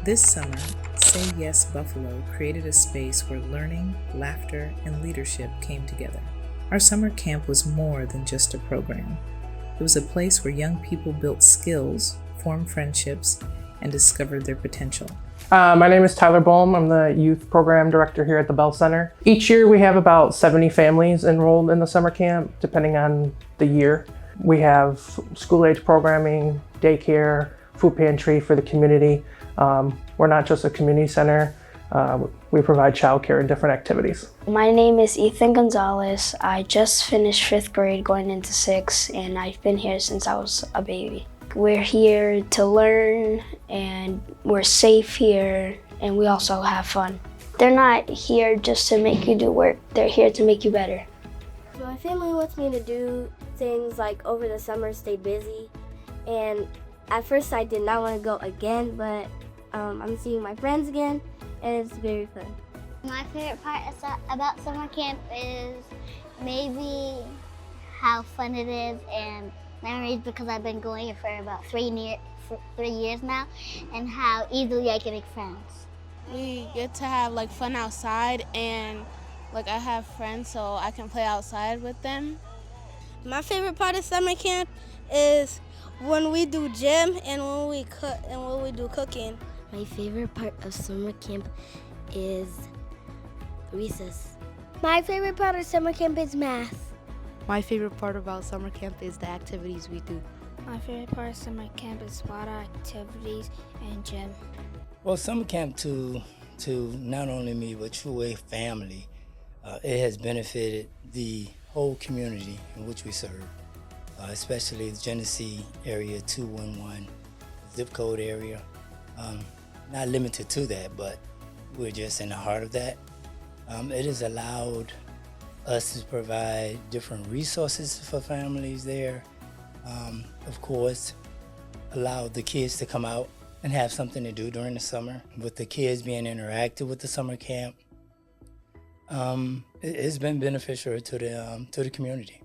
This summer, Say Yes Buffalo created a space where learning, laughter, and leadership came together. Our summer camp was more than just a program. It was a place where young people built skills, formed friendships, and discovered their potential. My name is Tyler Bohm. I'm the youth program director here at the Bell Center. Each year we have about 70 families enrolled in the summer camp, depending on the year. We have school-age programming, daycare, food pantry for the community. We're not just a community center. We provide childcare and different activities. My name is Ethan Gonzalez. I just finished 5th grade going into 6th, and I've been here since I was a baby. We're here to learn, and we're safe here, and we also have fun. They're not here just to make you do work. They're here to make you better. My family wants me to do things like over the summer, stay busy. And at first I did not want to go again, but I'm seeing my friends again, and it's very fun. My favorite part about summer camp is maybe how fun it is and memories, because I've been going here for about 3 years now, and how easily I can make friends. We get to have like fun outside, and like I have friends so I can play outside with them. My favorite part of summer camp is when we do gym and when we cook and when we do cooking. My favorite part of summer camp is recess. My favorite part of summer camp is math. My favorite part about summer camp is the activities we do. My favorite part of summer camp is water activities and gym. Well, summer camp to not only me but to a family, it has benefited the whole community in which we serve, especially the Genesee area 211 zip code area. Not limited to that, but we're just in the heart of that. It has allowed us to provide different resources for families there. Of course, allowed the kids to come out and have something to do during the summer. With the kids being interactive with the summer camp, it's been beneficial to the community.